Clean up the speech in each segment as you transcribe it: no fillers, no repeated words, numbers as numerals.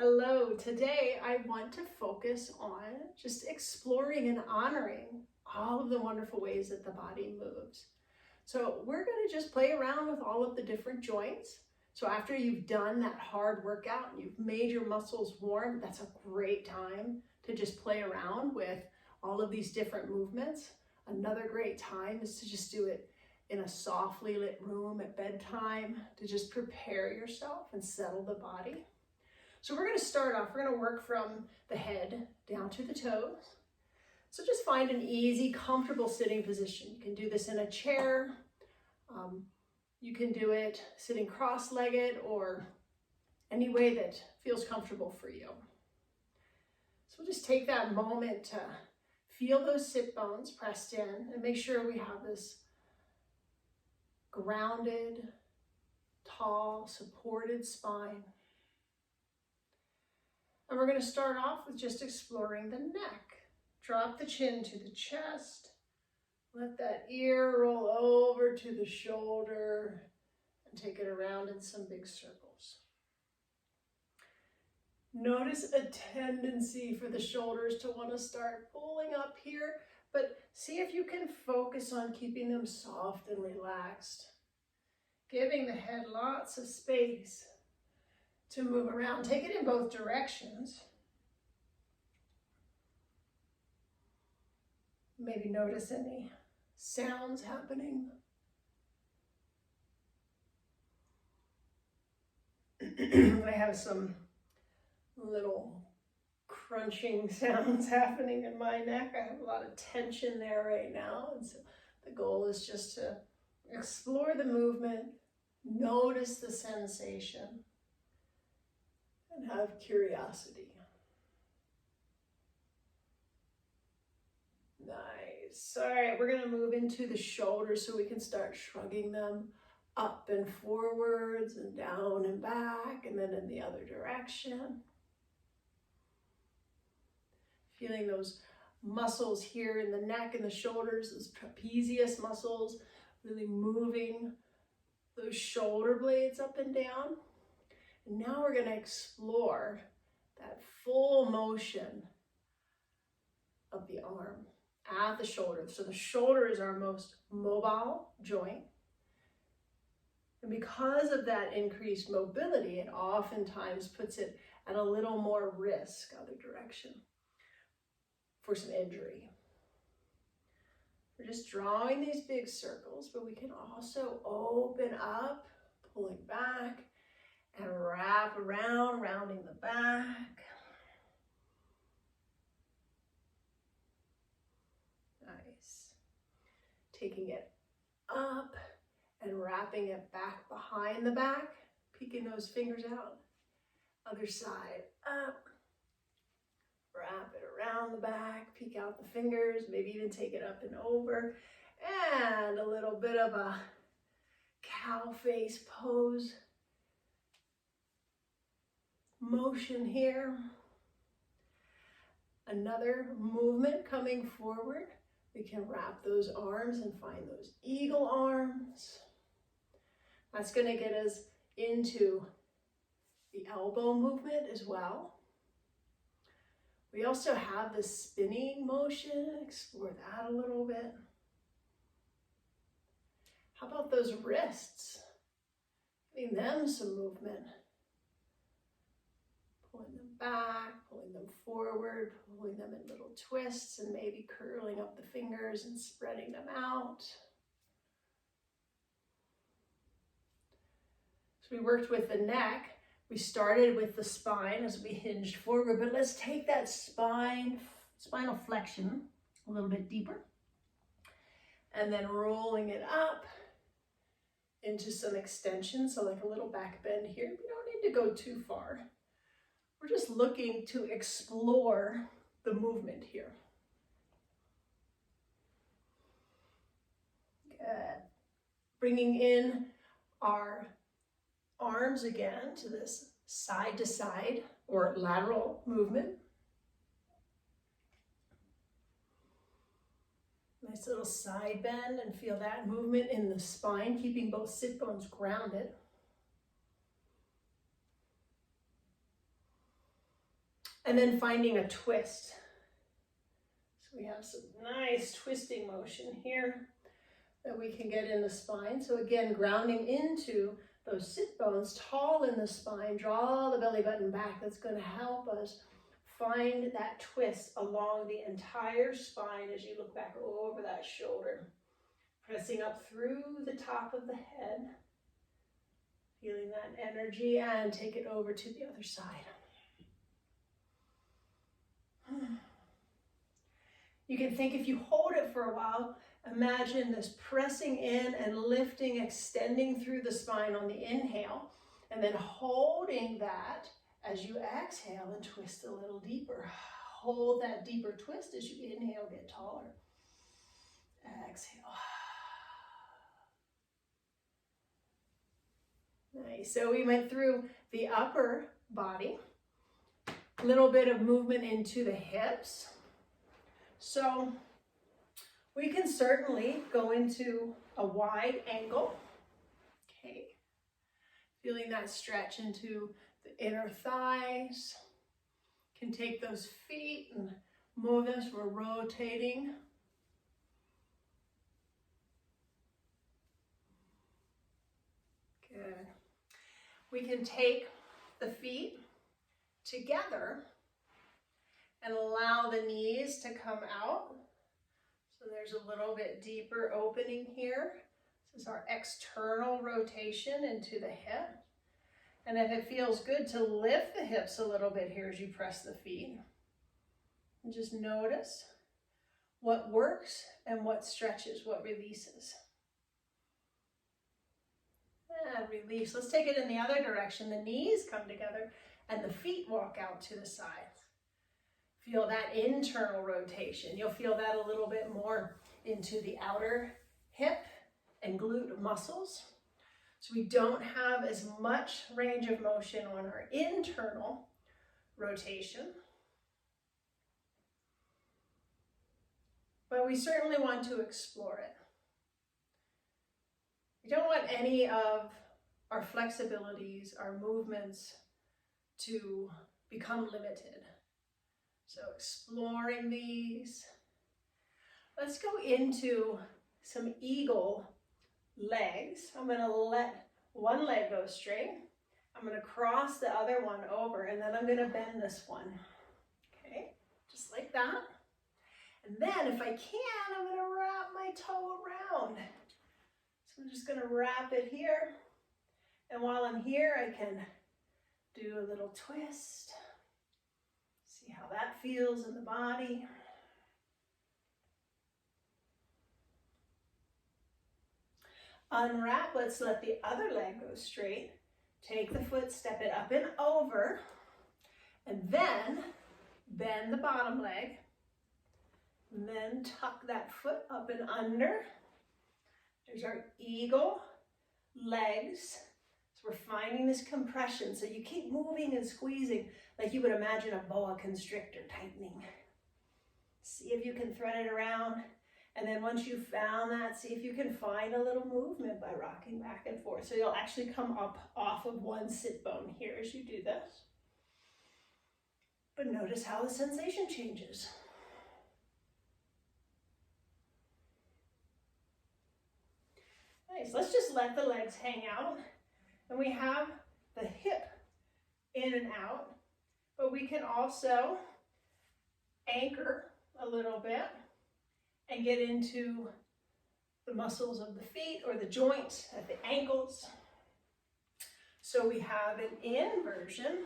Hello, today I want to focus on just exploring and honoring all of the wonderful ways that the body moves. So we're going to just play around with all of the different joints. So after you've done that hard workout and you've made your muscles warm, that's a great time to just play around with all of these different movements. Another great time is to just do it in a softly lit room at bedtime to just prepare yourself and settle the body. So we're going to start off, we're going to work from the head down to the toes. So just find an easy, comfortable sitting position. You can do this in a chair. You can do it sitting cross-legged or any way that feels comfortable for you. So we'll just take that moment to feel those sit bones pressed in and make sure we have this grounded, tall, supported spine. And we're going to start off with just exploring the neck. Drop the chin to the chest. Let that ear roll over to the shoulder and take it around in some big circles. Notice a tendency for the shoulders to want to start pulling up here, but see if you can focus on keeping them soft and relaxed. Giving the head lots of space to move around. Take it in both directions. Maybe notice any sounds happening. I have some little crunching sounds happening in my neck. I have a lot of tension there right now. And so the goal is just to explore the movement, notice the sensation, and have curiosity. Nice. All right, we're going to move into the shoulders so we can start shrugging them up and forwards and down and back and then in the other direction. Feeling those muscles here in the neck and the shoulders, those trapezius muscles, really moving those shoulder blades up and down. And now we're going to explore that full motion of the arm at the shoulder. So the shoulder is our most mobile joint. And because of that increased mobility, it oftentimes puts it at a little more risk other direction for some injury. We're just drawing these big circles, but we can also open up, pulling back, and wrap around, rounding the back. Nice. Taking it up and wrapping it back behind the back, peeking those fingers out. Other side up. Wrap it around the back, peek out the fingers, maybe even take it up and over. And a little bit of a cow face pose motion here. Another movement coming forward. We can wrap those arms and find those eagle arms. That's going to get us into the elbow movement as well. We also have the spinning motion. Explore that a little bit. How about those wrists? Giving them some movement. Pulling them back, pulling them forward, pulling them in little twists, and maybe curling up the fingers and spreading them out. So we worked with the neck. We started with the spine as we hinged forward, but let's take that spinal flexion a little bit deeper. And then rolling it up into some extension, so like a little back bend here. We don't need to go too far. We're just looking to explore the movement here. Good. Bringing in our arms again to this side to side or lateral movement. Nice little side bend and feel that movement in the spine, keeping both sit bones grounded. And then finding a twist. So we have some nice twisting motion here that we can get in the spine. So again, grounding into those sit bones, tall in the spine, draw the belly button back. That's going to help us find that twist along the entire spine as you look back over that shoulder. Pressing up through the top of the head. Feeling that energy and take it over to the other side. You can think if you hold it for a while, imagine this pressing in and lifting, extending through the spine on the inhale, and then holding that as you exhale and twist a little deeper. Hold that deeper twist as you inhale, get taller. Exhale. Nice. So we went through the upper body, a little bit of movement into the hips. So we can certainly go into a wide angle. Okay. Feeling that stretch into the inner thighs. Can take those feet and move them so we're rotating. Good. We can take the feet together and allow the knees to come out. So there's a little bit deeper opening here. This is our external rotation into the hip. And if it feels good to lift the hips a little bit here as you press the feet. And just notice what works and what stretches, what releases. And release. Let's take it in the other direction. The knees come together and the feet walk out to the sides. Feel that internal rotation. You'll feel that a little bit more into the outer hip and glute muscles. So we don't have as much range of motion on our internal rotation. But we certainly want to explore it. We don't want any of our flexibilities, our movements to become limited. So exploring these. Let's go into some eagle legs. I'm going to let one leg go straight. I'm going to cross the other one over, and then I'm going to bend this one. Okay, just like that. And then if I can, I'm going to wrap my toe around. So I'm just going to wrap it here. And while I'm here, I can do a little twist. See how that feels in the body. Unwrap, let's let the other leg go straight. Take the foot, step it up and over. And then bend the bottom leg. And then tuck that foot up and under. There's our eagle legs. So we're finding this compression. So you keep moving and squeezing like you would imagine a boa constrictor tightening. See if you can thread it around. And then once you've found that, see if you can find a little movement by rocking back and forth. So you'll actually come up off of one sit bone here as you do this. But notice how the sensation changes. Nice. Let's just let the legs hang out. And we have the hip in and out. But we can also anchor a little bit and get into the muscles of the feet or the joints at the ankles. So we have an inversion.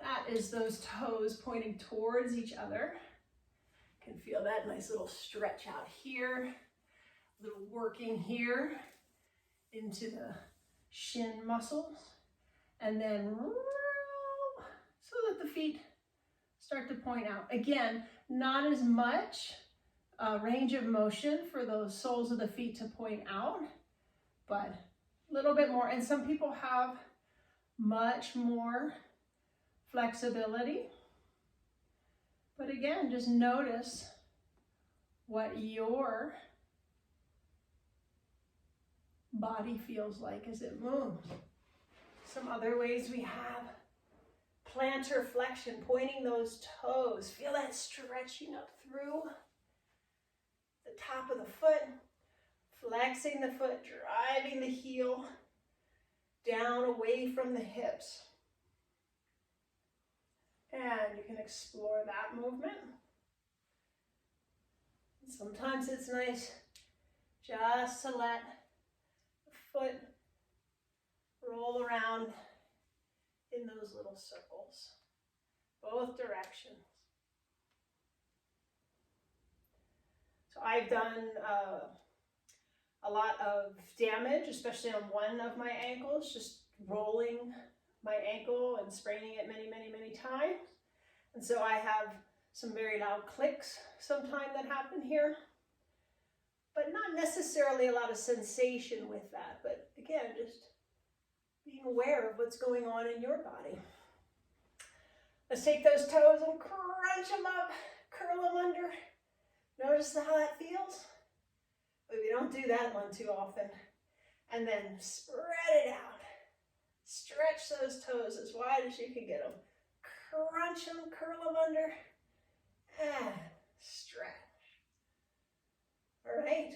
That is those toes pointing towards each other. You can feel that nice little stretch out here, a little working here into the shin muscles. And then roll so that the feet start to point out. Again, not as much range of motion for those soles of the feet to point out, but a little bit more. And some people have much more flexibility. But again, just notice what your body feels like as it moves. Some other ways we have plantar flexion, pointing those toes. Feel that stretching up through the top of the foot, flexing the foot, driving the heel down away from the hips. And you can explore that movement. Sometimes it's nice just to let the foot roll around in those little circles, both directions. So I've done a lot of damage, especially on one of my ankles, just rolling my ankle and spraining it many, many, many times. And so I have some very loud clicks sometimes that happen here, but not necessarily a lot of sensation with that. But again, just being aware of what's going on in your body. Let's take those toes and crunch them up, curl them under. Notice how that feels? But we don't do that one too often. And then spread it out. Stretch those toes as wide as you can get them. Crunch them, curl them under, and stretch. All right,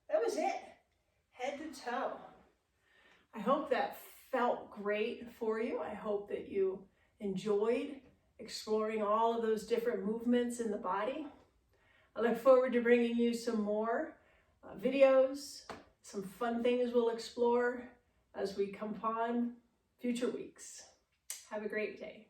that was it. Head to toe. I hope that felt great for you. I hope that you enjoyed exploring all of those different movements in the body. I look forward to bringing you some more videos, some fun things we'll explore as we come upon future weeks. Have a great day.